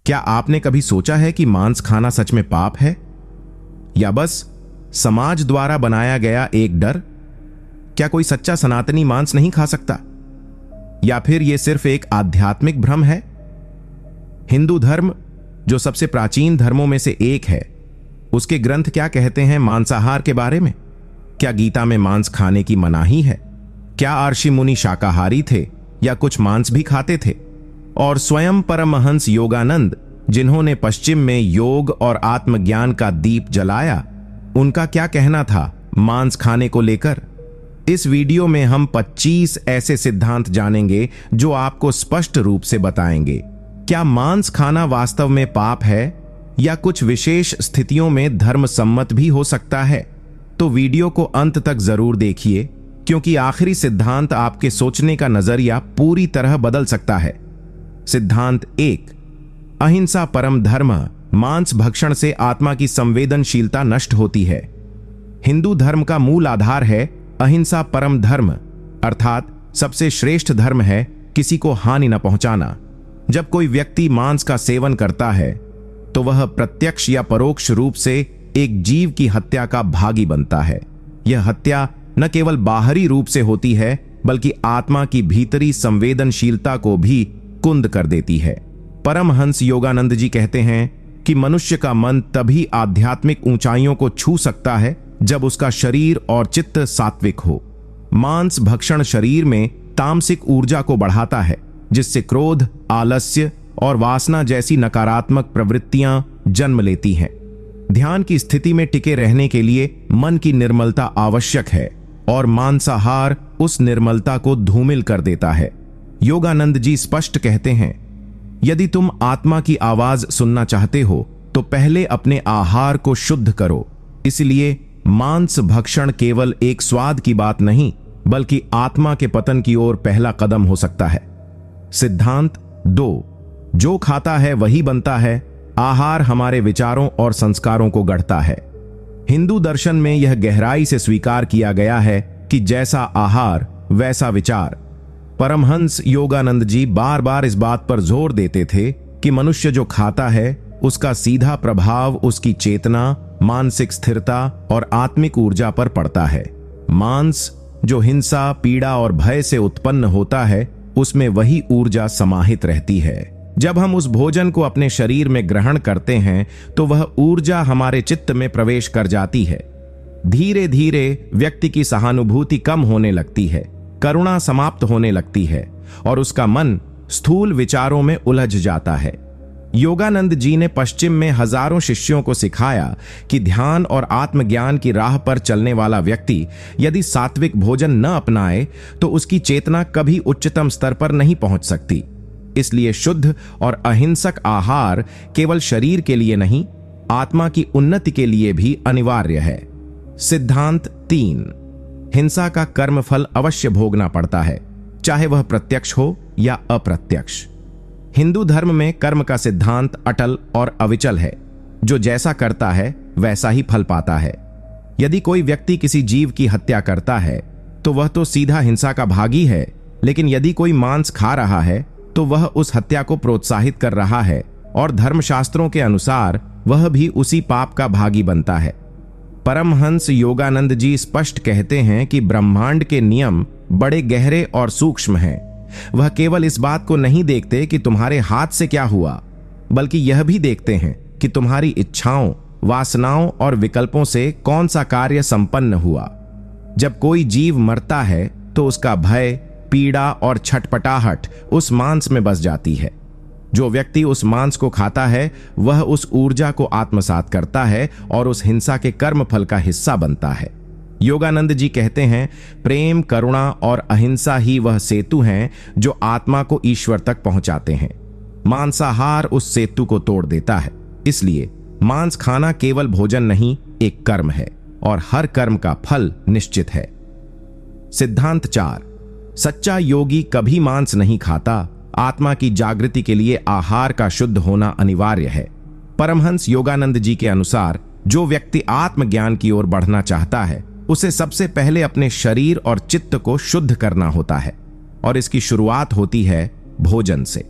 क्या आपने कभी सोचा है कि मांस खाना सच में पाप है, या बस समाज द्वारा बनाया गया एक डर? क्या कोई सच्चा सनातनी मांस नहीं खा सकता, या फिर यह सिर्फ एक आध्यात्मिक भ्रम है? हिंदू धर्म, जो सबसे प्राचीन धर्मों में से एक है, उसके ग्रंथ क्या कहते हैं मांसाहार के बारे में? क्या गीता में मांस खाने की मनाही है? क्या ऋषि मुनि शाकाहारी थे या कुछ मांस भी खाते थे? और स्वयं परमहंस योगानंद, जिन्होंने पश्चिम में योग और आत्मज्ञान का दीप जलाया, उनका क्या कहना था मांस खाने को लेकर? इस वीडियो में हम 25 ऐसे सिद्धांत जानेंगे जो आपको स्पष्ट रूप से बताएंगे क्या मांस खाना वास्तव में पाप है या कुछ विशेष स्थितियों में धर्म सम्मत भी हो सकता है। तो वीडियो को अंत तक जरूर देखिए, क्योंकि आखिरी सिद्धांत आपके सोचने का नजरिया पूरी तरह बदल सकता है। सिद्धांत 1, अहिंसा परम धर्म। मांस भक्षण से आत्मा की संवेदनशीलता नष्ट होती है। हिंदू धर्म का मूल आधार है अहिंसा परम धर्म, अर्थात सबसे श्रेष्ठ धर्म है किसी को हानि न पहुंचाना। जब कोई व्यक्ति मांस का सेवन करता है तो वह प्रत्यक्ष या परोक्ष रूप से एक जीव की हत्या का भागी बनता है। यह हत्या न केवल बाहरी रूप से होती है, बल्कि आत्मा की भीतरी संवेदनशीलता को भी कुंद कर देती है। परमहंस योगानंद जी कहते हैं कि मनुष्य का मन तभी आध्यात्मिक ऊंचाइयों को छू सकता है जब उसका शरीर और चित्त सात्विक हो। मांस भक्षण शरीर में तामसिक ऊर्जा को बढ़ाता है, जिससे क्रोध, आलस्य और वासना जैसी नकारात्मक प्रवृत्तियां जन्म लेती हैं। ध्यान की स्थिति में टिके रहने के लिए मन की निर्मलता आवश्यक है, और मांसाहार उस निर्मलता को धूमिल कर देता है। योगानंद जी स्पष्ट कहते हैं, यदि तुम आत्मा की आवाज सुनना चाहते हो तो पहले अपने आहार को शुद्ध करो। इसलिए मांस भक्षण केवल एक स्वाद की बात नहीं, बल्कि आत्मा के पतन की ओर पहला कदम हो सकता है। सिद्धांत 2, जो खाता है वही बनता है। आहार हमारे विचारों और संस्कारों को गढ़ता है। हिंदू दर्शन में यह गहराई से स्वीकार किया गया है कि जैसा आहार वैसा विचार। परमहंस योगानंद जी बार बार इस बात पर जोर देते थे कि मनुष्य जो खाता है उसका सीधा प्रभाव उसकी चेतना, मानसिक स्थिरता और आत्मिक ऊर्जा पर पड़ता है। मांस जो हिंसा, पीड़ा और भय से उत्पन्न होता है, उसमें वही ऊर्जा समाहित रहती है। जब हम उस भोजन को अपने शरीर में ग्रहण करते हैं तो वह ऊर्जा हमारे चित्त में प्रवेश कर जाती है। धीरे धीरे व्यक्ति की सहानुभूति कम होने लगती है, करुणा समाप्त होने लगती है और उसका मन स्थूल विचारों में उलझ जाता है। योगानंद जी ने पश्चिम में हजारों शिष्यों को सिखाया कि ध्यान और आत्मज्ञान की राह पर चलने वाला व्यक्ति यदि सात्विक भोजन न अपनाए तो उसकी चेतना कभी उच्चतम स्तर पर नहीं पहुंच सकती। इसलिए शुद्ध और अहिंसक आहार केवल शरीर के लिए नहीं, आत्मा की उन्नति के लिए भी अनिवार्य है। सिद्धांत 3, हिंसा का कर्मफल अवश्य भोगना पड़ता है, चाहे वह प्रत्यक्ष हो या अप्रत्यक्ष। हिंदू धर्म में कर्म का सिद्धांत अटल और अविचल है। जो जैसा करता है वैसा ही फल पाता है। यदि कोई व्यक्ति किसी जीव की हत्या करता है तो वह तो सीधा हिंसा का भागी है, लेकिन यदि कोई मांस खा रहा है तो वह उस हत्या को प्रोत्साहित कर रहा है, और धर्मशास्त्रों के अनुसार वह भी उसी पाप का भागी बनता है। परमहंस योगानंद जी स्पष्ट कहते हैं कि ब्रह्मांड के नियम बड़े गहरे और सूक्ष्म हैं। वह केवल इस बात को नहीं देखते कि तुम्हारे हाथ से क्या हुआ, बल्कि यह भी देखते हैं कि तुम्हारी इच्छाओं, वासनाओं और विकल्पों से कौन सा कार्य संपन्न हुआ। जब कोई जीव मरता है तो उसका भय, पीड़ा और छटपटाहट उस मांस में बस जाती है। जो व्यक्ति उस मांस को खाता है वह उस ऊर्जा को आत्मसात करता है और उस हिंसा के कर्मफल का हिस्सा बनता है। योगानंद जी कहते हैं, प्रेम, करुणा और अहिंसा ही वह सेतु हैं जो आत्मा को ईश्वर तक पहुंचाते हैं। मांसाहार उस सेतु को तोड़ देता है। इसलिए मांस खाना केवल भोजन नहीं, एक कर्म है, और हर कर्म का फल निश्चित है। सिद्धांत 4, सच्चा योगी कभी मांस नहीं खाता। आत्मा की जागृति के लिए आहार का शुद्ध होना अनिवार्य है। परमहंस योगानंद जी के अनुसार जो व्यक्ति आत्मज्ञान की ओर बढ़ना चाहता है उसे सबसे पहले अपने शरीर और चित्त को शुद्ध करना होता है, और इसकी शुरुआत होती है भोजन से।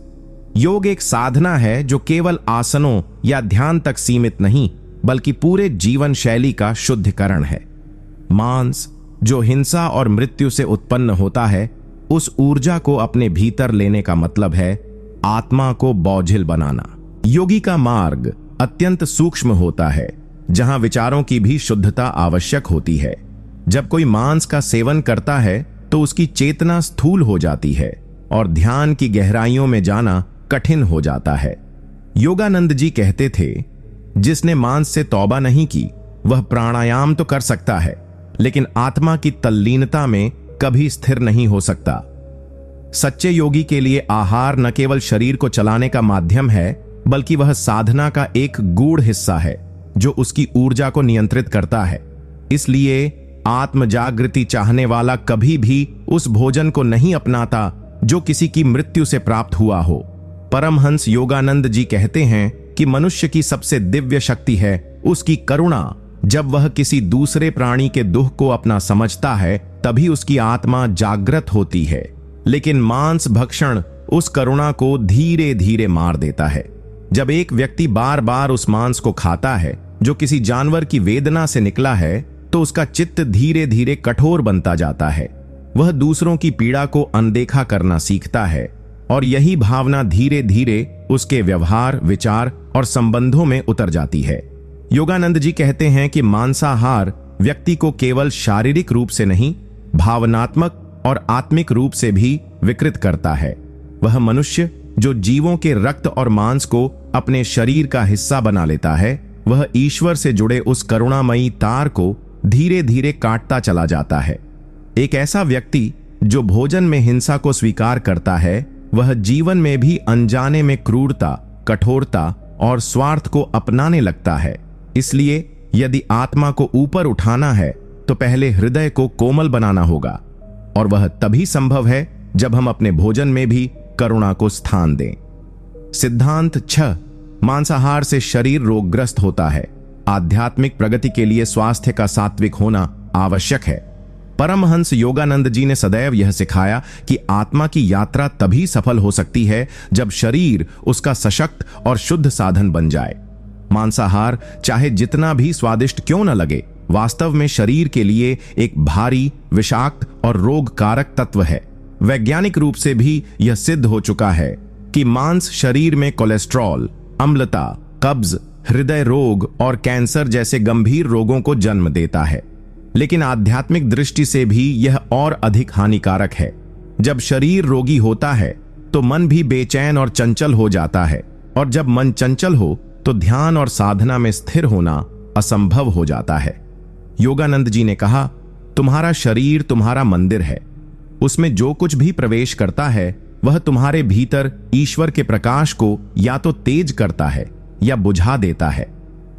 योग एक साधना है जो केवल आसनों या ध्यान तक सीमित नहीं, बल्कि पूरे जीवन शैली का शुद्धिकरण है। मांस, जो हिंसा और मृत्यु से उत्पन्न होता है, उस ऊर्जा को अपने भीतर लेने का मतलब है आत्मा को बोझिल बनाना। योगी का मार्ग अत्यंत सूक्ष्म होता है, जहां विचारों की भी शुद्धता आवश्यक होती है। जब कोई मांस का सेवन करता है तो उसकी चेतना स्थूल हो जाती है और ध्यान की गहराइयों में जाना कठिन हो जाता है। योगानंद जी कहते थे, जिसने मांस से तौबा नहीं की वह प्राणायाम तो कर सकता है, लेकिन आत्मा की तल्लीनता में कभी स्थिर नहीं हो सकता। सच्चे योगी के लिए आहार न केवल शरीर को चलाने का माध्यम है, बल्कि वह साधना का एक गूढ़ हिस्सा है जो उसकी ऊर्जा को नियंत्रित करता है। इसलिए आत्म जागृति चाहने वाला कभी भी उस भोजन को नहीं अपनाता जो किसी की मृत्यु से प्राप्त हुआ हो। परमहंस योगानंद जी कहते हैं कि मनुष्य की सबसे दिव्य शक्ति है उसकी करुणा। जब वह किसी दूसरे प्राणी के दुख को अपना समझता है, तभी उसकी आत्मा जागृत होती है। लेकिन मांस भक्षण उस करुणा को धीरे धीरे मार देता है। जब एक व्यक्ति बार बार उस मांस को खाता है जो किसी जानवर की वेदना से निकला है, तो उसका चित्त धीरे धीरे कठोर बनता जाता है। वह दूसरों की पीड़ा को अनदेखा करना सीखता है और यही भावना धीरे धीरे उसके व्यवहार, विचार और संबंधों में उतर जाती है। योगानंद जी कहते हैं कि मांसाहार व्यक्ति को केवल शारीरिक रूप से नहीं, भावनात्मक और आत्मिक रूप से भी विकृत करता है। वह मनुष्य जो जीवों के रक्त और मांस को अपने शरीर का हिस्सा बना लेता है, वह ईश्वर से जुड़े उस करुणामयी तार को धीरे धीरे काटता चला जाता है। एक ऐसा व्यक्ति जो भोजन में हिंसा को स्वीकार करता है, वह जीवन में भी अनजाने में क्रूरता, कठोरता और स्वार्थ को अपनाने लगता है। इसलिए यदि आत्मा को ऊपर उठाना है तो पहले हृदय को कोमल बनाना होगा, और वह तभी संभव है जब हम अपने भोजन में भी करुणा को स्थान दें। सिद्धांत 6, मांसाहार से शरीर रोगग्रस्त होता है। आध्यात्मिक प्रगति के लिए स्वास्थ्य का सात्विक होना आवश्यक है। परमहंस योगानंद जी ने सदैव यह सिखाया कि आत्मा की यात्रा तभी सफल हो सकती है जब शरीर उसका सशक्त और शुद्ध साधन बन जाए। मांसाहार चाहे जितना भी स्वादिष्ट क्यों न लगे, वास्तव में शरीर के लिए एक भारी, विषाक्त और रोगकारक तत्व है। वैज्ञानिक रूप से भी यह सिद्ध हो चुका है कि मांस शरीर में कोलेस्ट्रॉल, अम्लता, कब्ज, हृदय रोग और कैंसर जैसे गंभीर रोगों को जन्म देता है। लेकिन आध्यात्मिक दृष्टि से भी यह और अधिक हानिकारक है। जब शरीर रोगी होता है तो मन भी बेचैन और चंचल हो जाता है, और जब मन चंचल हो तो ध्यान और साधना में स्थिर होना असंभव हो जाता है। योगानंद जी ने कहा, तुम्हारा शरीर तुम्हारा मंदिर है। उसमें जो कुछ भी प्रवेश करता है वह तुम्हारे भीतर ईश्वर के प्रकाश को या तो तेज करता है या बुझा देता है।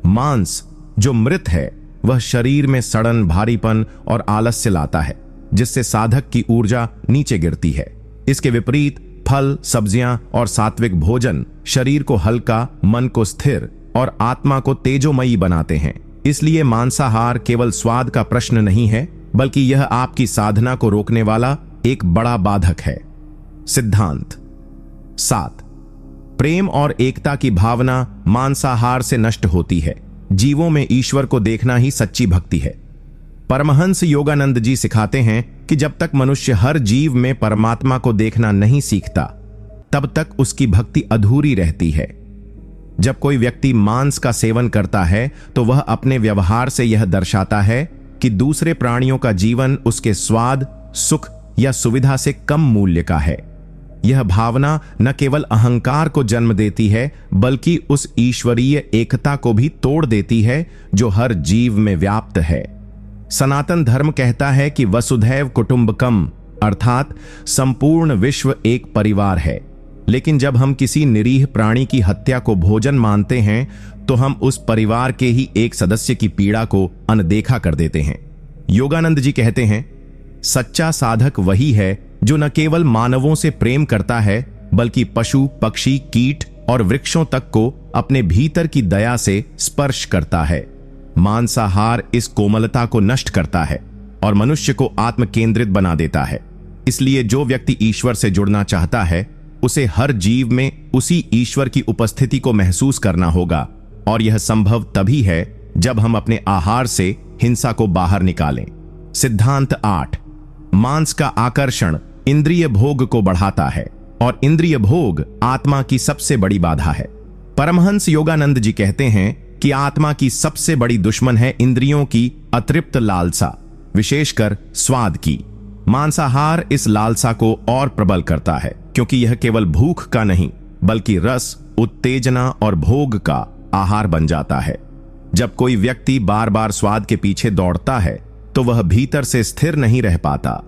मांस जो मृत है वह शरीर में सड़न, भारीपन और आलस्य लाता है, जिससे साधक की ऊर्जा नीचे गिरती है। इसके विपरीत फल, सब्जियां और सात्विक भोजन शरीर को हल्का, मन को स्थिर और आत्मा को तेजोमयी बनाते हैं। इसलिए मांसाहार केवल स्वाद का प्रश्न नहीं है, बल्कि यह आपकी साधना को रोकने वाला एक बड़ा बाधक है। सिद्धांत 7, प्रेम और एकता की भावना मांसाहार से नष्ट होती है। जीवों में ईश्वर को देखना ही सच्ची भक्ति है। परमहंस योगानंद जी सिखाते हैं कि जब तक मनुष्य हर जीव में परमात्मा को देखना नहीं सीखता, तब तक उसकी भक्ति अधूरी रहती है। जब कोई व्यक्ति मांस का सेवन करता है तो वह अपने व्यवहार से यह दर्शाता है कि दूसरे प्राणियों का जीवन उसके स्वाद, सुख या सुविधा से कम मूल्य का है। यह भावना न केवल अहंकार को जन्म देती है, बल्कि उस ईश्वरीय एकता को भी तोड़ देती है जो हर जीव में व्याप्त है। सनातन धर्म कहता है कि वसुधैव कुटुंबकम, अर्थात संपूर्ण विश्व एक परिवार है। लेकिन जब हम किसी निरीह प्राणी की हत्या को भोजन मानते हैं, तो हम उस परिवार के ही एक सदस्य की पीड़ा को अनदेखा कर देते हैं। योगानंद जी कहते हैं, सच्चा साधक वही है जो न केवल मानवों से प्रेम करता है, बल्कि पशु, पक्षी, कीट और वृक्षों तक को अपने भीतर की दया से स्पर्श करता है। मांसाहार इस कोमलता को नष्ट करता है और मनुष्य को आत्म केंद्रित बना देता है। इसलिए जो व्यक्ति ईश्वर से जुड़ना चाहता है, उसे हर जीव में उसी ईश्वर की उपस्थिति को महसूस करना होगा, और यह संभव तभी है जब हम अपने आहार से हिंसा को बाहर निकालें। सिद्धांत 8। मांस का आकर्षण इंद्रिय भोग को बढ़ाता है, और इंद्रिय भोग आत्मा की सबसे बड़ी बाधा है। परमहंस योगानंद जी कहते हैं कि आत्मा की सबसे बड़ी दुश्मन है इंद्रियों की अतृप्त लालसा, विशेषकर स्वाद की। मांसाहार इस लालसा को और प्रबल करता है, क्योंकि यह केवल भूख का नहीं बल्कि रस, उत्तेजना और भोग का आहार बन जाता है। जब कोई व्यक्ति बार बार स्वाद के पीछे दौड़ता है तो वह भीतर से स्थिर नहीं रह पाता।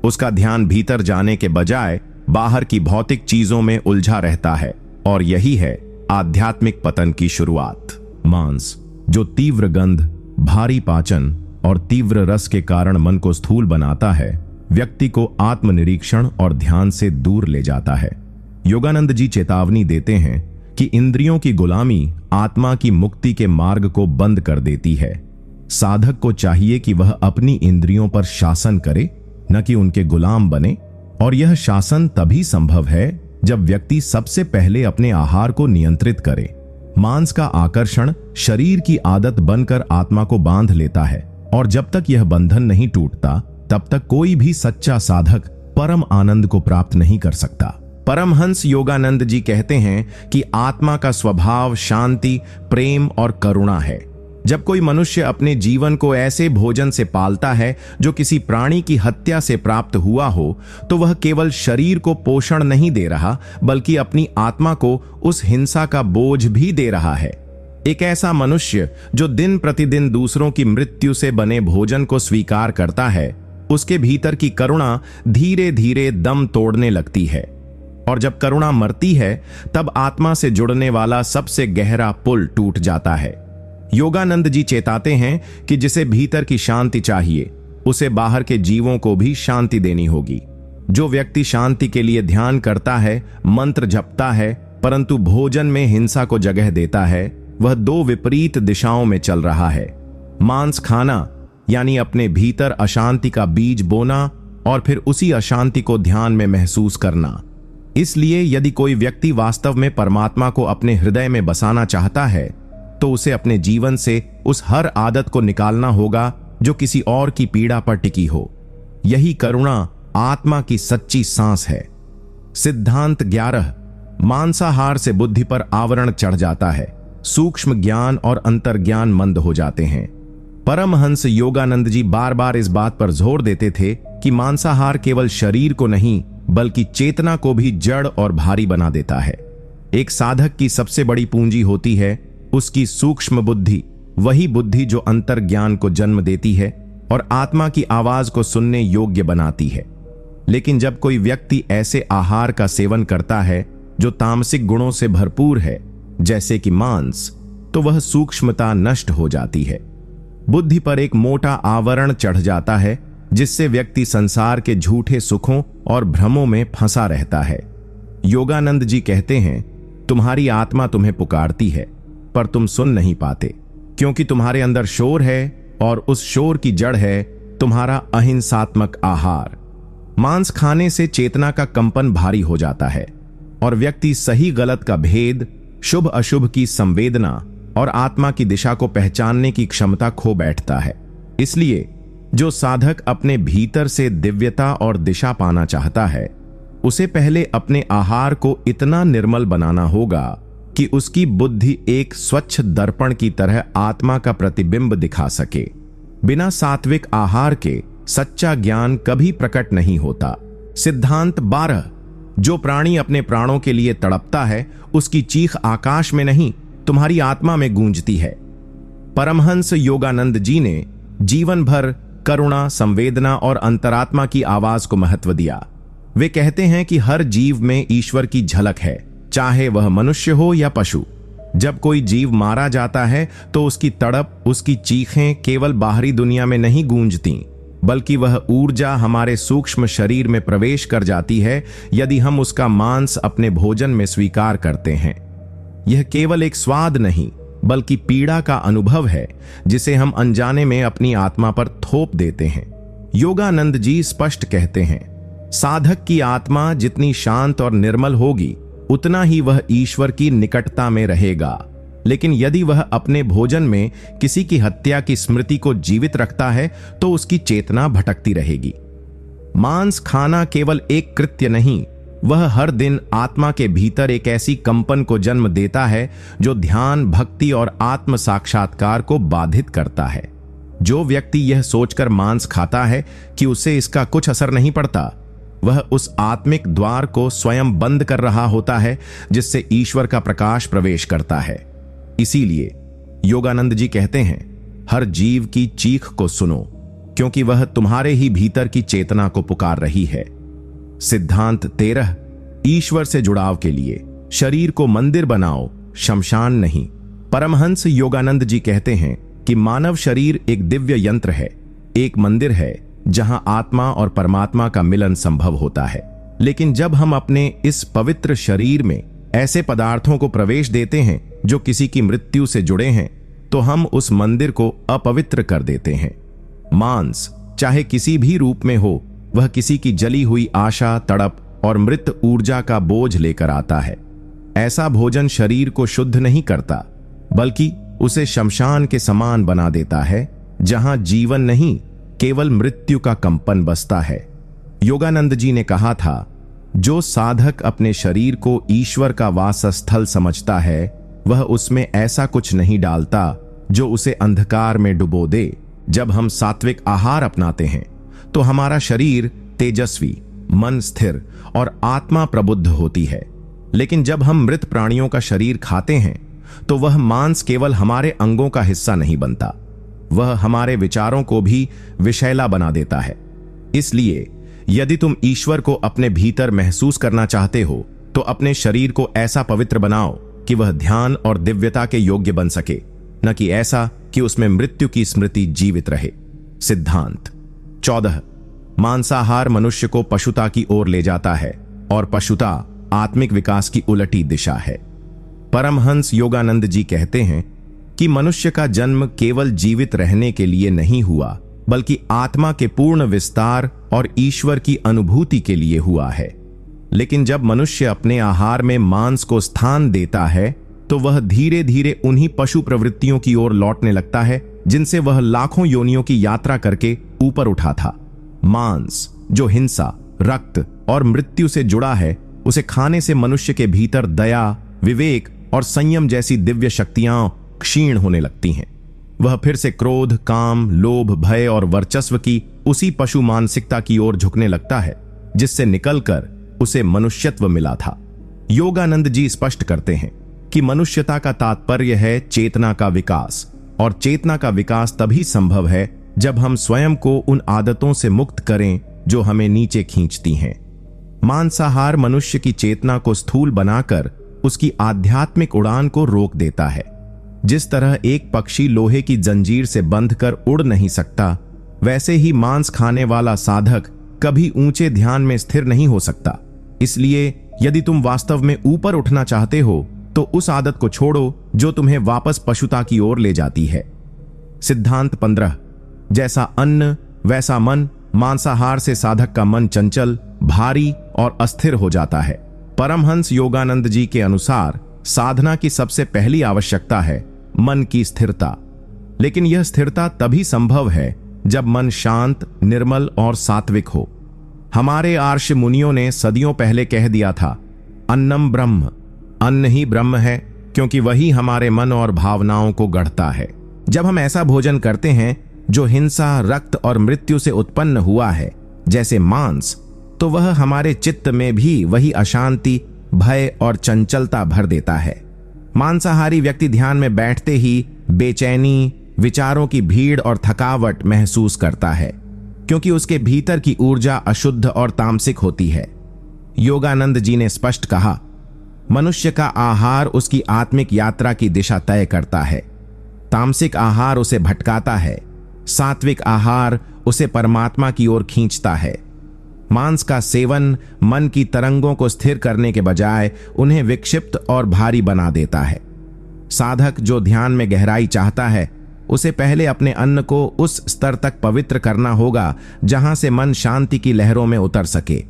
उसका ध्यान भीतर जाने के बजाय बाहर की भौतिक चीजों में उलझा रहता है, और यही है आध्यात्मिक पतन की शुरुआत। मांस, जो तीव्र गंध, भारी पाचन और तीव्र रस के कारण मन को स्थूल बनाता है, व्यक्ति को आत्मनिरीक्षण और ध्यान से दूर ले जाता है। योगानंद जी चेतावनी देते हैं कि इंद्रियों की गुलामी आत्मा की मुक्ति के मार्ग को बंद कर देती है। साधक को चाहिए कि वह अपनी इंद्रियों पर शासन करे, न कि उनके गुलाम बने, और यह शासन तभी संभव है जब व्यक्ति सबसे पहले अपने आहार को नियंत्रित करे। मांस का आकर्षण शरीर की आदत बनकर आत्मा को बांध लेता है, और जब तक यह बंधन नहीं टूटता तब तक कोई भी सच्चा साधक परम आनंद को प्राप्त नहीं कर सकता। परमहंस योगानंद जी कहते हैं कि आत्मा का स्वभाव शांति, प्रेम और करुणा है। जब कोई मनुष्य अपने जीवन को ऐसे भोजन से पालता है जो किसी प्राणी की हत्या से प्राप्त हुआ हो, तो वह केवल शरीर को पोषण नहीं दे रहा बल्कि अपनी आत्मा को उस हिंसा का बोझ भी दे रहा है। एक ऐसा मनुष्य जो दिन प्रतिदिन दूसरों की मृत्यु से बने भोजन को स्वीकार करता है, उसके भीतर की करुणा धीरे धीरे दम तोड़ने लगती है, और जब करुणा मरती है तब आत्मा से जुड़ने वाला सबसे गहरा पुल टूट जाता है। योगानंद जी चेताते हैं कि जिसे भीतर की शांति चाहिए, उसे बाहर के जीवों को भी शांति देनी होगी। जो व्यक्ति शांति के लिए ध्यान करता है, मंत्र जपता है, परंतु भोजन में हिंसा को जगह देता है, वह दो विपरीत दिशाओं में चल रहा है। मांस खाना यानी अपने भीतर अशांति का बीज बोना और फिर उसी अशांति को ध्यान में महसूस करना। इसलिए यदि कोई व्यक्ति वास्तव में परमात्मा को अपने हृदय में बसाना चाहता है, तो उसे अपने जीवन से उस हर आदत को निकालना होगा जो किसी और की पीड़ा पर टिकी हो। यही करुणा आत्मा की सच्ची सांस है। सिद्धांत 11। मांसाहार से बुद्धि पर आवरण चढ़ जाता है, सूक्ष्म ज्ञान और अंतर्ज्ञान मंद हो जाते हैं। परमहंस योगानंद जी बार बार इस बात पर जोर देते थे कि मांसाहार केवल शरीर को नहीं बल्कि चेतना को भी जड़ और भारी बना देता है। एक साधक की सबसे बड़ी पूंजी होती है उसकी सूक्ष्म बुद्धि, वही बुद्धि जो अंतर्ज्ञान को जन्म देती है और आत्मा की आवाज को सुनने योग्य बनाती है। लेकिन जब कोई व्यक्ति ऐसे आहार का सेवन करता है जो तामसिक गुणों से भरपूर है, जैसे कि मांस, तो वह सूक्ष्मता नष्ट हो जाती है। बुद्धि पर एक मोटा आवरण चढ़ जाता है जिससे व्यक्ति संसार के झूठे सुखों और भ्रमों में फंसा रहता है। योगानंद जी कहते हैं, तुम्हारी आत्मा तुम्हें पुकारती है पर तुम सुन नहीं पाते, क्योंकि तुम्हारे अंदर शोर है और उस शोर की जड़ है तुम्हारा अहिंसात्मक आहार। मांस खाने से चेतना का कंपन भारी हो जाता है और व्यक्ति सही गलत का भेद, शुभ अशुभ की संवेदना और आत्मा की दिशा को पहचानने की क्षमता खो बैठता है। इसलिए जो साधक अपने भीतर से दिव्यता और दिशा पाना चाहता है, उसे पहले अपने आहार को इतना निर्मल बनाना होगा कि उसकी बुद्धि एक स्वच्छ दर्पण की तरह आत्मा का प्रतिबिंब दिखा सके। बिना सात्विक आहार के सच्चा ज्ञान कभी प्रकट नहीं होता। सिद्धांत 12। जो प्राणी अपने प्राणों के लिए तड़पता है, उसकी चीख आकाश में नहीं तुम्हारी आत्मा में गूंजती है। परमहंस योगानंद जी ने जीवन भर करुणा, संवेदना और अंतरात्मा की आवाज को महत्व दिया। वे कहते हैं कि हर जीव में ईश्वर की झलक है, चाहे वह मनुष्य हो या पशु। जब कोई जीव मारा जाता है तो उसकी तड़प, उसकी चीखें केवल बाहरी दुनिया में नहीं गूंजती, बल्कि वह ऊर्जा हमारे सूक्ष्म शरीर में प्रवेश कर जाती है यदि हम उसका मांस अपने भोजन में स्वीकार करते हैं। यह केवल एक स्वाद नहीं बल्कि पीड़ा का अनुभव है जिसे हम अनजाने में अपनी आत्मा पर थोप देते हैं। योगानंद जी स्पष्ट कहते हैं, साधक की आत्मा जितनी शांत और निर्मल होगी उतना ही वह ईश्वर की निकटता में रहेगा। लेकिन यदि वह अपने भोजन में किसी की हत्या की स्मृति को जीवित रखता है तो उसकी चेतना भटकती रहेगी। मांस खाना केवल एक कृत्य नहीं, वह हर दिन आत्मा के भीतर एक ऐसी कंपन को जन्म देता है जो ध्यान, भक्ति और आत्म साक्षात्कार को बाधित करता है। जो व्यक्ति यह सोचकर मांस खाता है कि उसे इसका कुछ असर नहीं पड़ता, वह उस आत्मिक द्वार को स्वयं बंद कर रहा होता है जिससे ईश्वर का प्रकाश प्रवेश करता है। इसीलिए योगानंद जी कहते हैं, हर जीव की चीख को सुनो, क्योंकि वह तुम्हारे ही भीतर की चेतना को पुकार रही है। सिद्धांत 13, ईश्वर से जुड़ाव के लिए शरीर को मंदिर बनाओ, शमशान नहीं। परमहंस योगानंद जी कहते हैं कि मानव शरीर एक दिव्य यंत्र है, एक मंदिर है जहां आत्मा और परमात्मा का मिलन संभव होता है। लेकिन जब हम अपने इस पवित्र शरीर में ऐसे पदार्थों को प्रवेश देते हैं जो किसी की मृत्यु से जुड़े हैं, तो हम उस मंदिर को अपवित्र कर देते हैं। मांस चाहे किसी भी रूप में हो, वह किसी की जली हुई आशा, तड़प और मृत ऊर्जा का बोझ लेकर आता है। ऐसा भोजन शरीर को शुद्ध नहीं करता, बल्कि उसे शमशान के समान बना देता है, जहां जीवन नहीं, केवल मृत्यु का कंपन बसता है। योगानंद जी ने कहा था, जो साधक अपने शरीर को ईश्वर का वासस्थल समझता है, वह उसमें ऐसा कुछ नहीं डालता जो उसे अंधकार में डुबो दे। जब हम सात्विक आहार अपनाते हैं तो हमारा शरीर तेजस्वी, मन स्थिर और आत्मा प्रबुद्ध होती है। लेकिन जब हम मृत प्राणियों का शरीर खाते हैं तो वह मांस केवल हमारे अंगों का हिस्सा नहीं बनता, वह हमारे विचारों को भी विषैला बना देता है। इसलिए यदि तुम ईश्वर को अपने भीतर महसूस करना चाहते हो तो अपने शरीर को ऐसा पवित्र बनाओ कि वह ध्यान और दिव्यता के योग्य बन सके, न कि ऐसा कि उसमें मृत्यु की स्मृति जीवित रहे। सिद्धांत 14, मांसाहार मनुष्य को पशुता की ओर ले जाता है और पशुता आत्मिक विकास की उलटी दिशा है। परमहंस योगानंद जी कहते हैं कि मनुष्य का जन्म केवल जीवित रहने के लिए नहीं हुआ, बल्कि आत्मा के पूर्ण विस्तार और ईश्वर की अनुभूति के लिए हुआ है। लेकिन जब मनुष्य अपने आहार में मांस को स्थान देता है तो वह धीरे धीरे उन्हीं पशु प्रवृत्तियों की ओर लौटने लगता है जिनसे वह लाखों योनियों की यात्रा करके ऊपर उठा था। मांस जो हिंसा, रक्त और मृत्यु से जुड़ा है, उसे खाने से मनुष्य के भीतर दया, विवेक और संयम जैसी दिव्य शक्तियां क्षीण होने लगती हैं। वह फिर से क्रोध, काम, लोभ, भय और वर्चस्व की उसी पशु मानसिकता की ओर झुकने लगता है जिससे निकलकर उसे मनुष्यत्व मिला था। योगानंद जी स्पष्ट करते हैं कि मनुष्यता का तात्पर्य है चेतना का विकास, और चेतना का विकास तभी संभव है जब हम स्वयं को उन आदतों से मुक्त करें जो हमें नीचे खींचती हैं। मांसाहार मनुष्य की चेतना को स्थूल बनाकर उसकी आध्यात्मिक उड़ान को रोक देता है। जिस तरह एक पक्षी लोहे की जंजीर से बंधकर उड़ नहीं सकता, वैसे ही मांस खाने वाला साधक कभी ऊंचे ध्यान में स्थिर नहीं हो सकता। इसलिए यदि तुम वास्तव में ऊपर उठना चाहते हो तो उस आदत को छोड़ो जो तुम्हें वापस पशुता की ओर ले जाती है। सिद्धांत 15, जैसा अन्न वैसा मन। मांसाहार से साधक का मन चंचल, भारी और अस्थिर हो जाता है। परमहंस योगानंद जी के अनुसार साधना की सबसे पहली आवश्यकता है मन की स्थिरता। लेकिन यह स्थिरता तभी संभव है जब मन शांत, निर्मल और सात्विक हो। हमारे आर्ष मुनियों ने सदियों पहले कह दिया था, अन्नम ब्रह्म, अन्न ही ब्रह्म है, क्योंकि वही हमारे मन और भावनाओं को गढ़ता है। जब हम ऐसा भोजन करते हैं जो हिंसा, रक्त और मृत्यु से उत्पन्न हुआ है, जैसे मांस, तो वह हमारे चित्त में भी वही अशांति, भय और चंचलता भर देता है। मांसाहारी व्यक्ति ध्यान में बैठते ही बेचैनी, विचारों की भीड़ और थकावट महसूस करता है, क्योंकि उसके भीतर की ऊर्जा अशुद्ध और तामसिक होती है। योगानंद जी ने स्पष्ट कहा, मनुष्य का आहार उसकी आत्मिक यात्रा की दिशा तय करता है। तामसिक आहार उसे भटकाता है, सात्विक आहार उसे परमात्मा की ओर खींचता है। मांस का सेवन मन की तरंगों को स्थिर करने के बजाय उन्हें विक्षिप्त और भारी बना देता है। साधक जो ध्यान में गहराई चाहता है, उसे पहले अपने अन्न को उस स्तर तक पवित्र करना होगा जहां से मन शांति की लहरों में उतर सके।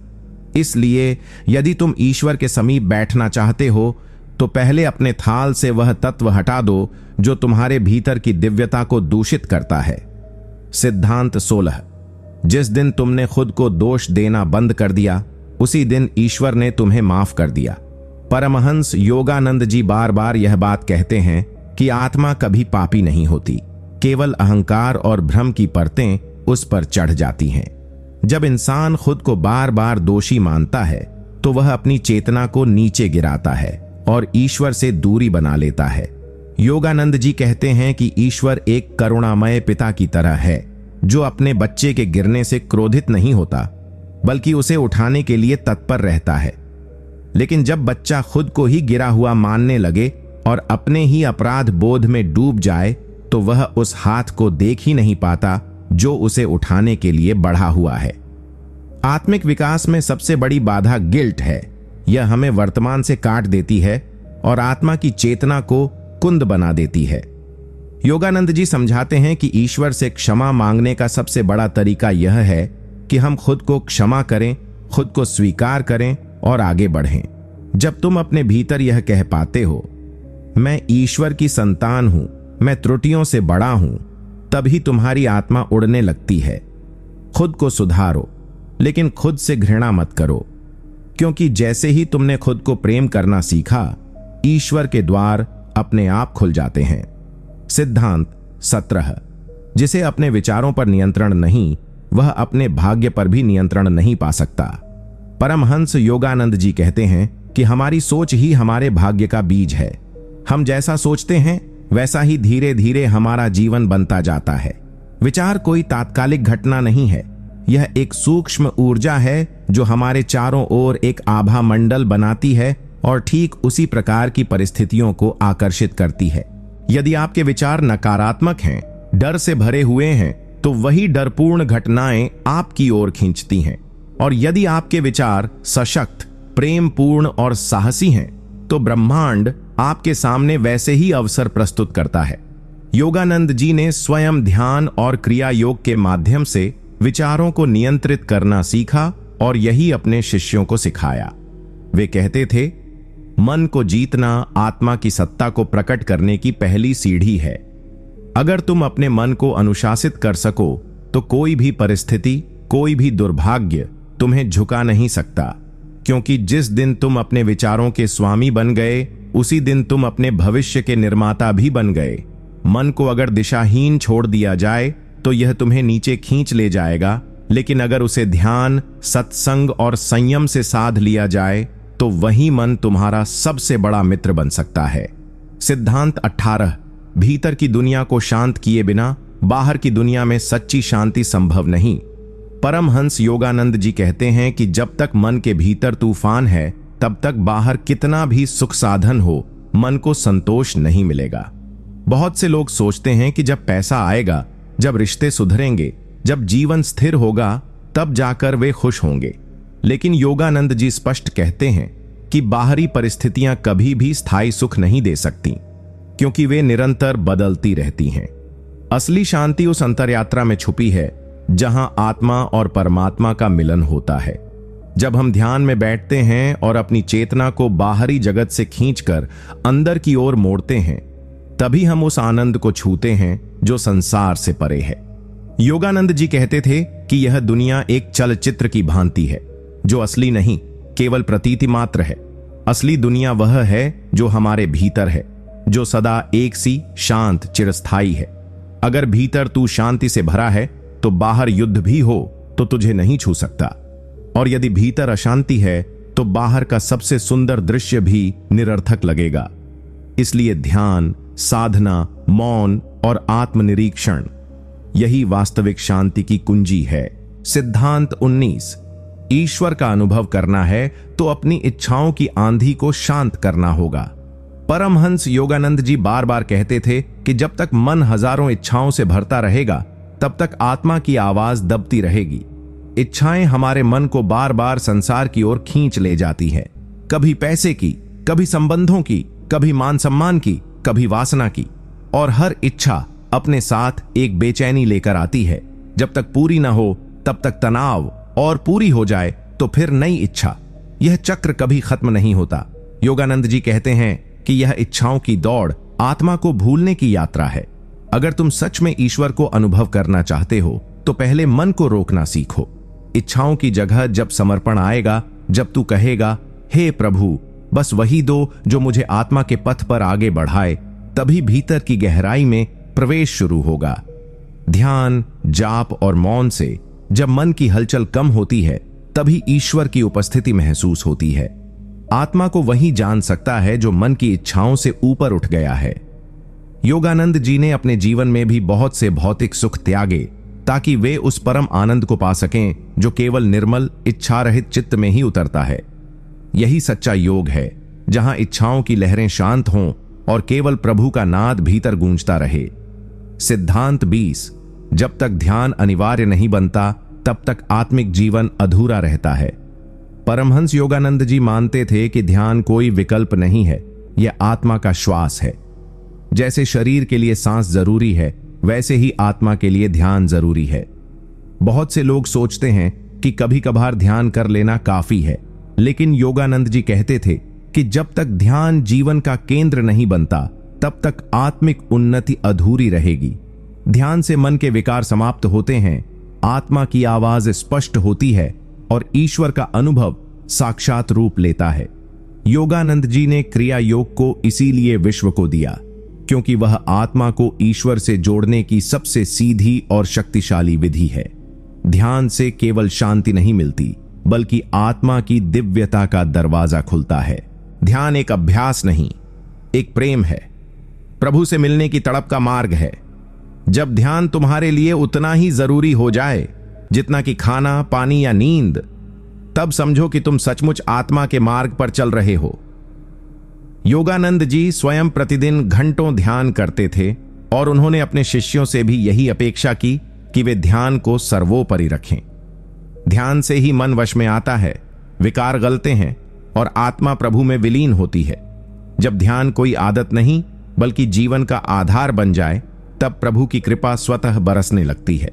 इसलिए यदि तुम ईश्वर के समीप बैठना चाहते हो तो पहले अपने थाल से वह तत्व हटा दो जो तुम्हारे भीतर की दिव्यता को दूषित करता है। सिद्धांत 16। जिस दिन तुमने खुद को दोष देना बंद कर दिया उसी दिन ईश्वर ने तुम्हें माफ कर दिया। परमहंस योगानंद जी बार बार यह बात कहते हैं कि आत्मा कभी पापी नहीं होती, केवल अहंकार और भ्रम की परतें उस पर चढ़ जाती हैं। जब इंसान खुद को बार बार दोषी मानता है तो वह अपनी चेतना को नीचे गिराता है और ईश्वर से दूरी बना लेता है। योगानंद जी कहते हैं कि ईश्वर एक करुणामय पिता की तरह है जो अपने बच्चे के गिरने से क्रोधित नहीं होता बल्कि उसे उठाने के लिए तत्पर रहता है। लेकिन जब बच्चा खुद को ही गिरा हुआ मानने लगे और अपने ही अपराध बोध में डूब जाए तो वह उस हाथ को देख ही नहीं पाता जो उसे उठाने के लिए बढ़ा हुआ है। आत्मिक विकास में सबसे बड़ी बाधा गिल्ट है। यह हमें वर्तमान से काट देती है और आत्मा की चेतना को कुंद बना देती है। योगानंद जी समझाते हैं कि ईश्वर से क्षमा मांगने का सबसे बड़ा तरीका यह है कि हम खुद को क्षमा करें, खुद को स्वीकार करें और आगे बढ़ें। जब तुम अपने भीतर यह कह पाते हो, मैं ईश्वर की संतान हूं, मैं त्रुटियों से बड़ा हूं, तभी तुम्हारी आत्मा उड़ने लगती है। खुद को सुधारो, लेकिन खुद से घृणा मत करो, क्योंकि जैसे ही तुमने खुद को प्रेम करना सीखा, ईश्वर के द्वार अपने आप खुल जाते हैं। सिद्धांत 17। जिसे अपने विचारों पर नियंत्रण नहीं, वह अपने भाग्य पर भी नियंत्रण नहीं पा सकता। परमहंस योगानंद जी कहते हैं कि हमारी सोच ही हमारे भाग्य का बीज है। हम जैसा सोचते हैं वैसा ही धीरे धीरे हमारा जीवन बनता जाता है। विचार कोई तात्कालिक घटना नहीं है, यह एक सूक्ष्म ऊर्जा है जो हमारे चारों ओर एक आभा मंडल बनाती है और ठीक उसी प्रकार की परिस्थितियों को आकर्षित करती है। यदि आपके विचार नकारात्मक हैं, डर से भरे हुए हैं, तो वही डरपूर्ण घटनाएं आपकी ओर खींचती हैं। और यदि आपके विचार सशक्त, प्रेमपूर्ण और साहसी हैं, तो ब्रह्मांड आपके सामने वैसे ही अवसर प्रस्तुत करता है। योगानंद जी ने स्वयं ध्यान और क्रिया योग के माध्यम से विचारों को नियंत्रित करना सीखा और यही अपने शिष्यों को सिखाया। वे कहते थे, मन को जीतना आत्मा की सत्ता को प्रकट करने की पहली सीढ़ी है। अगर तुम अपने मन को अनुशासित कर सको तो कोई भी परिस्थिति, कोई भी दुर्भाग्य तुम्हें झुका नहीं सकता, क्योंकि जिस दिन तुम अपने विचारों के स्वामी बन गए उसी दिन तुम अपने भविष्य के निर्माता भी बन गए। मन को अगर दिशाहीन छोड़ दिया जाए तो यह तुम्हें नीचे खींच ले जाएगा, लेकिन अगर उसे ध्यान, सत्संग और संयम से साध लिया जाए तो वही मन तुम्हारा सबसे बड़ा मित्र बन सकता है। सिद्धांत 18। भीतर की दुनिया को शांत किए बिना बाहर की दुनिया में सच्ची शांति संभव नहीं। परमहंस योगानंद जी कहते हैं कि जब तक मन के भीतर तूफान है तब तक बाहर कितना भी सुख साधन हो, मन को संतोष नहीं मिलेगा। बहुत से लोग सोचते हैं कि जब पैसा आएगा, जब रिश्ते सुधरेंगे, जब जीवन स्थिर होगा, तब जाकर वे खुश होंगे। लेकिन योगानंद जी स्पष्ट कहते हैं कि बाहरी परिस्थितियां कभी भी स्थायी सुख नहीं दे सकती, क्योंकि वे निरंतर बदलती रहती हैं। असली शांति उस अंतरयात्रा में छुपी है जहां आत्मा और परमात्मा का मिलन होता है। जब हम ध्यान में बैठते हैं और अपनी चेतना को बाहरी जगत से खींचकर अंदर की ओर मोड़ते हैं, तभी हम उस आनंद को छूते हैं जो संसार से परे है। योगानंद जी कहते थे कि यह दुनिया एक चलचित्र की भांति है जो असली नहीं, केवल प्रतीति मात्र है। असली दुनिया वह है जो हमारे भीतर है, जो सदा एक सी शांत चिरस्थायी है। अगर भीतर तू शांति से भरा है तो बाहर युद्ध भी हो तो तुझे नहीं छू सकता, और यदि भीतर अशांति है तो बाहर का सबसे सुंदर दृश्य भी निरर्थक लगेगा। इसलिए ध्यान, साधना, मौन और आत्मनिरीक्षण यही वास्तविक शांति की कुंजी है। सिद्धांत 19। ईश्वर का अनुभव करना है तो अपनी इच्छाओं की आंधी को शांत करना होगा। परमहंस योगानंद जी बार बार कहते थे कि जब तक मन हजारों इच्छाओं से भरता रहेगा तब तक आत्मा की आवाज दबती रहेगी। इच्छाएं हमारे मन को बार बार संसार की ओर खींच ले जाती हैं, कभी पैसे की, कभी संबंधों की, कभी मान सम्मान की, कभी वासना की, और हर इच्छा अपने साथ एक बेचैनी लेकर आती है। जब तक पूरी ना हो तब तक तनाव, और पूरी हो जाए तो फिर नई इच्छा। यह चक्र कभी खत्म नहीं होता। योगानंद जी कहते हैं कि यह इच्छाओं की दौड़ आत्मा को भूलने की यात्रा है। अगर तुम सच में ईश्वर को अनुभव करना चाहते हो तो पहले मन को रोकना सीखो। इच्छाओं की जगह जब समर्पण आएगा, जब तू कहेगा, हे प्रभु बस वही दो जो मुझे आत्मा के पथ पर आगे बढ़ाए, तभी भीतर की गहराई में प्रवेश शुरू होगा। ध्यान, जाप और मौन से जब मन की हलचल कम होती है, तभी ईश्वर की उपस्थिति महसूस होती है। आत्मा को वही जान सकता है जो मन की इच्छाओं से ऊपर उठ गया है। योगानंद जी ने अपने जीवन में भी बहुत से भौतिक सुख त्यागे ताकि वे उस परम आनंद को पा सकें जो केवल निर्मल इच्छा रहित चित्त में ही उतरता है। यही सच्चा योग है, जहां इच्छाओं की लहरें शांत हों और केवल प्रभु का नाद भीतर गूंजता रहे। सिद्धांत 20। जब तक ध्यान अनिवार्य नहीं बनता, तब तक आत्मिक जीवन अधूरा रहता है। परमहंस योगानंद जी मानते थे कि ध्यान कोई विकल्प नहीं है, यह आत्मा का श्वास है। जैसे शरीर के लिए सांस जरूरी है, वैसे ही आत्मा के लिए ध्यान जरूरी है। बहुत से लोग सोचते हैं कि कभी कभार ध्यान कर लेना काफी है, लेकिन योगानंद जी कहते थे कि जब तक ध्यान जीवन का केंद्र नहीं बनता, तब तक आत्मिक उन्नति अधूरी रहेगी। ध्यान से मन के विकार समाप्त होते हैं, आत्मा की आवाज स्पष्ट होती है और ईश्वर का अनुभव साक्षात रूप लेता है। योगानंद जी ने क्रिया योग को इसीलिए विश्व को दिया, क्योंकि वह आत्मा को ईश्वर से जोड़ने की सबसे सीधी और शक्तिशाली विधि है। ध्यान से केवल शांति नहीं मिलती, बल्कि आत्मा की दिव्यता का दरवाजा खुलता है। ध्यान एक अभ्यास नहीं, एक प्रेम है। प्रभु से मिलने की तड़प का मार्ग है। जब ध्यान तुम्हारे लिए उतना ही जरूरी हो जाए जितना कि खाना, पानी या नींद, तब समझो कि तुम सचमुच आत्मा के मार्ग पर चल रहे हो। योगानंद जी स्वयं प्रतिदिन घंटों ध्यान करते थे और उन्होंने अपने शिष्यों से भी यही अपेक्षा की कि वे ध्यान को सर्वोपरि रखें। ध्यान से ही मन वश में आता है, विकार गलते हैं और आत्मा प्रभु में विलीन होती है। जब ध्यान कोई आदत नहीं बल्कि जीवन का आधार बन जाए, तब प्रभु की कृपा स्वतः बरसने लगती है।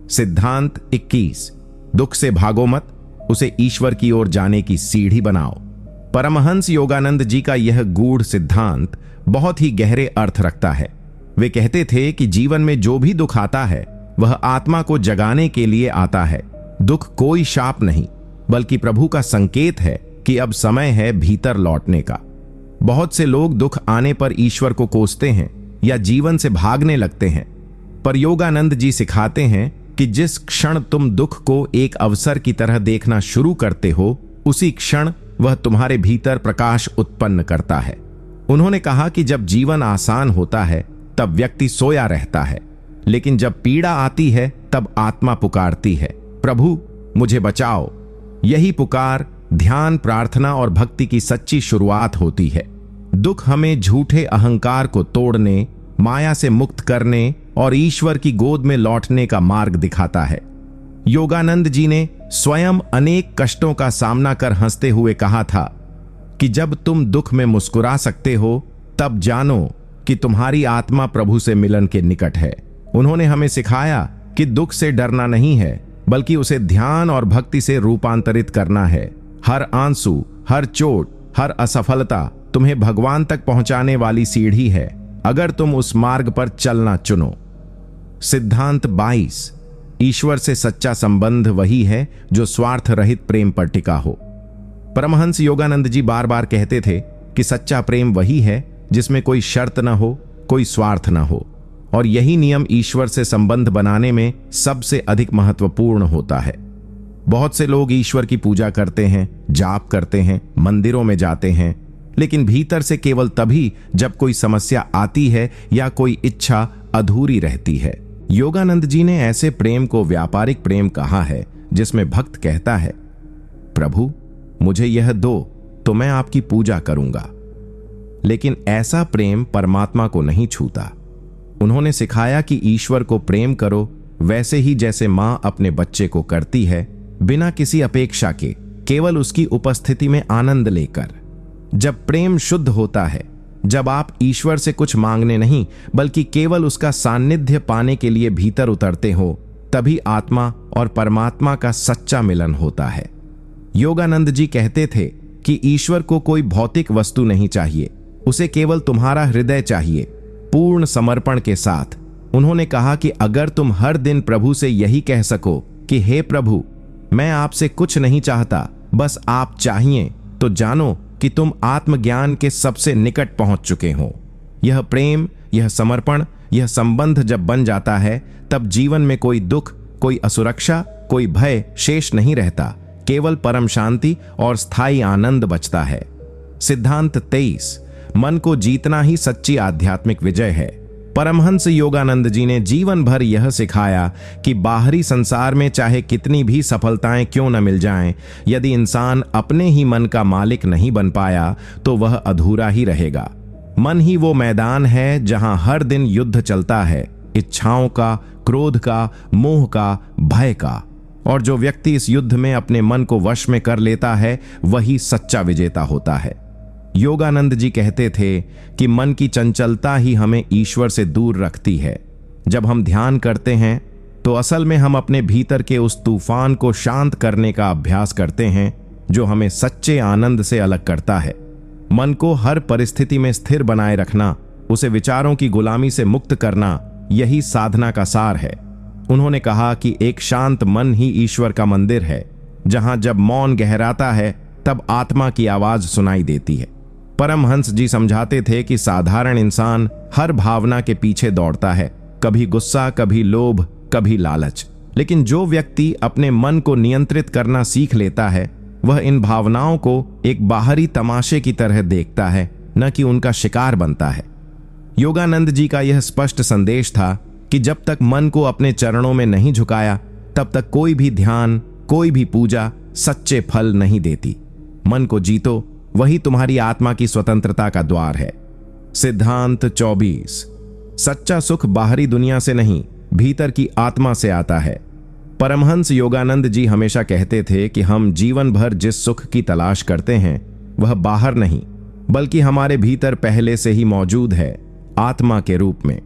सिद्धांत 21। दुख से भागो मत, उसे ईश्वर की ओर जाने की सीढ़ी बनाओ। परमहंस योगानंद जी का यह गूढ़ सिद्धांत बहुत ही गहरे अर्थ रखता है। वे कहते थे कि जीवन में जो भी दुख आता है, वह आत्मा को जगाने के लिए आता है। दुख कोई शाप नहीं, बल्कि प्रभु का संकेत है कि अब समय है भीतर लौटने का। बहुत से लोग दुख आने पर ईश्वर को कोसते हैं या जीवन से भागने लगते हैं, पर योगानंद जी सिखाते हैं कि जिस क्षण तुम दुख को एक अवसर की तरह देखना शुरू करते हो, उसी क्षण वह तुम्हारे भीतर प्रकाश उत्पन्न करता है। उन्होंने कहा कि जब जीवन आसान होता है तब व्यक्ति सोया रहता है, लेकिन जब पीड़ा आती है तब आत्मा पुकारती है, प्रभु मुझे बचाओ। यही पुकार ध्यान, प्रार्थना और भक्ति की सच्ची शुरुआत होती है। दुख हमें झूठे अहंकार को तोड़ने, माया से मुक्त करने और ईश्वर की गोद में लौटने का मार्ग दिखाता है। योगानंद जी ने स्वयं अनेक कष्टों का सामना कर हंसते हुए कहा था कि जब तुम दुख में मुस्कुरा सकते हो, तब जानो कि तुम्हारी आत्मा प्रभु से मिलन के निकट है। उन्होंने हमें सिखाया कि दुख से डरना नहीं है, बल्कि उसे ध्यान और भक्ति से रूपांतरित करना है। हर आंसू, हर चोट, हर असफलता तुम्हें भगवान तक पहुंचाने वाली सीढ़ी है, अगर तुम उस मार्ग पर चलना चुनो। सिद्धांत 22। ईश्वर से सच्चा संबंध वही है जो स्वार्थ रहित प्रेम पर टिका हो। परमहंस योगानंद जी बार बार कहते थे कि सच्चा प्रेम वही है जिसमें कोई शर्त न हो, कोई स्वार्थ न हो, और यही नियम ईश्वर से संबंध बनाने में सबसे अधिक महत्वपूर्ण होता है। बहुत से लोग ईश्वर की पूजा करते हैं, जाप करते हैं, मंदिरों में जाते हैं, लेकिन भीतर से केवल तभी जब कोई समस्या आती है या कोई इच्छा अधूरी रहती है। योगानंद जी ने ऐसे प्रेम को व्यापारिक प्रेम कहा है, जिसमें भक्त कहता है, प्रभु मुझे यह दो तो मैं आपकी पूजा करूंगा। लेकिन ऐसा प्रेम परमात्मा को नहीं छूता। उन्होंने सिखाया कि ईश्वर को प्रेम करो वैसे ही जैसे मां अपने बच्चे को करती है, बिना किसी अपेक्षा के, केवल उसकी उपस्थिति में आनंद लेकर। जब प्रेम शुद्ध होता है, जब आप ईश्वर से कुछ मांगने नहीं बल्कि केवल उसका सानिध्य पाने के लिए भीतर उतरते हो, तभी आत्मा और परमात्मा का सच्चा मिलन होता है। योगानंद जी कहते थे कि ईश्वर को कोई भौतिक वस्तु नहीं चाहिए, उसे केवल तुम्हारा हृदय चाहिए, पूर्ण समर्पण के साथ। उन्होंने कहा कि अगर तुम हर दिन प्रभु से यही कह सको कि हे प्रभु, मैं आपसे कुछ नहीं चाहता, बस आप चाहिए, तो जानो कि तुम आत्मज्ञान के सबसे निकट पहुंच चुके हो। यह प्रेम, यह समर्पण, यह संबंध जब बन जाता है, तब जीवन में कोई दुख, कोई असुरक्षा, कोई भय शेष नहीं रहता। केवल परम शांति और स्थायी आनंद बचता है। सिद्धांत 23। मन को जीतना ही सच्ची आध्यात्मिक विजय है। परमहंस योगानंद जी ने जीवन भर यह सिखाया कि बाहरी संसार में चाहे कितनी भी सफलताएं क्यों न मिल जाएं, यदि इंसान अपने ही मन का मालिक नहीं बन पाया तो वह अधूरा ही रहेगा। मन ही वो मैदान है जहां हर दिन युद्ध चलता है, इच्छाओं का, क्रोध का, मोह का, भय का। और जो व्यक्ति इस युद्ध में अपने मन को वश में कर लेता है, वही सच्चा विजेता होता है। योगानंद जी कहते थे कि मन की चंचलता ही हमें ईश्वर से दूर रखती है। जब हम ध्यान करते हैं तो असल में हम अपने भीतर के उस तूफान को शांत करने का अभ्यास करते हैं जो हमें सच्चे आनंद से अलग करता है। मन को हर परिस्थिति में स्थिर बनाए रखना, उसे विचारों की गुलामी से मुक्त करना, यही साधना का सार है। उन्होंने कहा कि एक शांत मन ही ईश्वर का मंदिर है, जहां जब मौन गहराता है तब आत्मा की आवाज सुनाई देती है। परमहंस जी समझाते थे कि साधारण इंसान हर भावना के पीछे दौड़ता है, कभी गुस्सा, कभी लोभ, कभी लालच। लेकिन जो व्यक्ति अपने मन को नियंत्रित करना सीख लेता है, वह इन भावनाओं को एक बाहरी तमाशे की तरह देखता है, न कि उनका शिकार बनता है। योगानंद जी का यह स्पष्ट संदेश था कि जब तक मन को अपने चरणों में नहीं झुकाया, तब तक कोई भी ध्यान, कोई भी पूजा सच्चे फल नहीं देती। मन को जीतो, वही तुम्हारी आत्मा की स्वतंत्रता का द्वार है। सिद्धांत 24। सच्चा सुख बाहरी दुनिया से नहीं, भीतर की आत्मा से आता है। परमहंस योगानंद जी हमेशा कहते थे कि हम जीवन भर जिस सुख की तलाश करते हैं, वह बाहर नहीं, बल्कि हमारे भीतर पहले से ही मौजूद है, आत्मा के रूप में।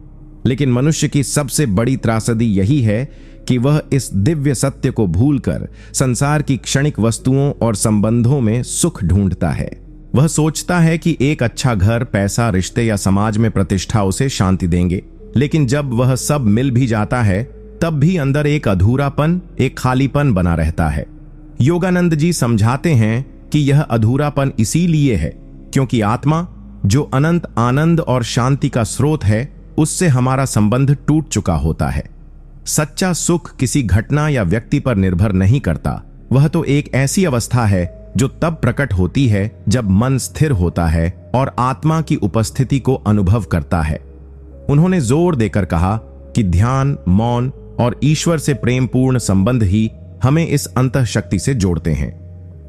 लेकिन मनुष्य की सबसे बड़ी त्रासदी यही है कि वह इस दिव्य सत्य को भूलकर संसार की क्षणिक वस्तुओं और संबंधों में सुख ढूंढता है। वह सोचता है कि एक अच्छा घर, पैसा, रिश्ते या समाज में प्रतिष्ठा उसे शांति देंगे, लेकिन जब वह सब मिल भी जाता है, तब भी अंदर एक अधूरापन, एक खालीपन बना रहता है। योगानंद जी समझाते हैं कि यह अधूरापन इसीलिए है क्योंकि आत्मा, जो अनंत आनंद और शांति का स्रोत है, उससे हमारा संबंध टूट चुका होता है। सच्चा सुख किसी घटना या व्यक्ति पर निर्भर नहीं करता। वह तो एक ऐसी अवस्था है जो तब प्रकट होती है जब मन स्थिर होता है और आत्मा की उपस्थिति को अनुभव करता है। उन्होंने जोर देकर कहा कि ध्यान, मौन और ईश्वर से प्रेमपूर्ण संबंध ही हमें इस अंतःशक्ति से जोड़ते हैं।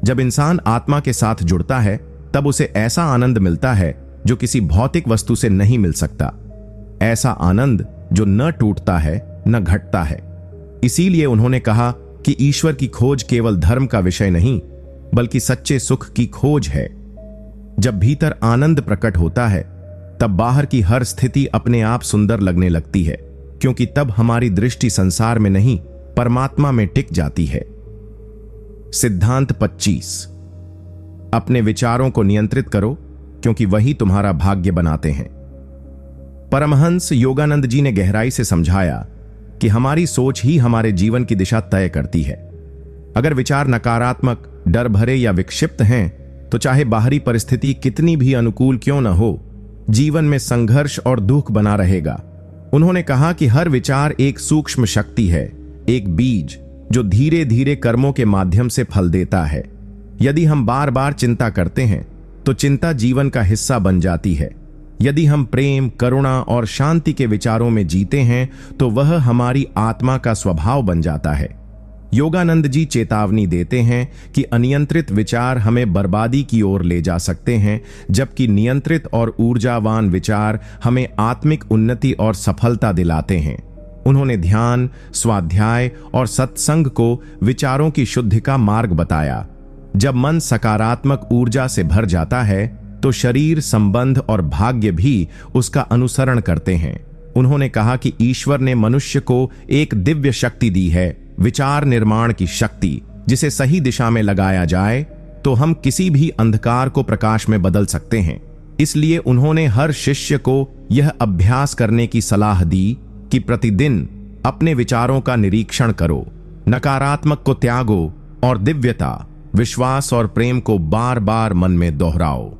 जब इंसान आत्मा के साथ जुड़ता है, तब उसे ऐसा आनंद मिलता है जो किसी भौतिक वस्तु से नहीं मिल सकता। ऐसा आनंद जो न टूटता है, न घटता है। इसीलिए उन्होंने कहा कि ईश्वर की खोज केवल धर्म का विषय नहीं, बल्कि सच्चे सुख की खोज है। जब भीतर आनंद प्रकट होता है, तब बाहर की हर स्थिति अपने आप सुंदर लगने लगती है, क्योंकि तब हमारी दृष्टि संसार में नहीं, परमात्मा में टिक जाती है। सिद्धांत 25। अपने विचारों को नियंत्रित करो, क्योंकि वही तुम्हारा भाग्य बनाते हैं। परमहंस योगानंद जी ने गहराई से समझाया कि हमारी सोच ही हमारे जीवन की दिशा तय करती है। अगर विचार नकारात्मक, डर भरे या विक्षिप्त हैं, तो चाहे बाहरी परिस्थिति कितनी भी अनुकूल क्यों न हो, जीवन में संघर्ष और दुख बना रहेगा। उन्होंने कहा कि हर विचार एक सूक्ष्म शक्ति है, एक बीज जो धीरे धीरे कर्मों के माध्यम से फल देता है। यदि हम बार बार चिंता करते हैं, तो चिंता जीवन का हिस्सा बन जाती है। यदि हम प्रेम, करुणा और शांति के विचारों में जीते हैं, तो वह हमारी आत्मा का स्वभाव बन जाता है। योगानंद जी चेतावनी देते हैं कि अनियंत्रित विचार हमें बर्बादी की ओर ले जा सकते हैं, जबकि नियंत्रित और ऊर्जावान विचार हमें आत्मिक उन्नति और सफलता दिलाते हैं। उन्होंने ध्यान, स्वाध्याय और सत्संग को विचारों की शुद्धि का मार्ग बताया। जब मन सकारात्मक ऊर्जा से भर जाता है, तो शरीर, संबंध और भाग्य भी उसका अनुसरण करते हैं। उन्होंने कहा कि ईश्वर ने मनुष्य को एक दिव्य शक्ति दी है, विचार निर्माण की शक्ति, जिसे सही दिशा में लगाया जाए तो हम किसी भी अंधकार को प्रकाश में बदल सकते हैं। इसलिए उन्होंने हर शिष्य को यह अभ्यास करने की सलाह दी कि प्रतिदिन अपने विचारों का निरीक्षण करो, नकारात्मक को त्यागो और दिव्यता, विश्वास और प्रेम को बार बार मन में दोहराओ।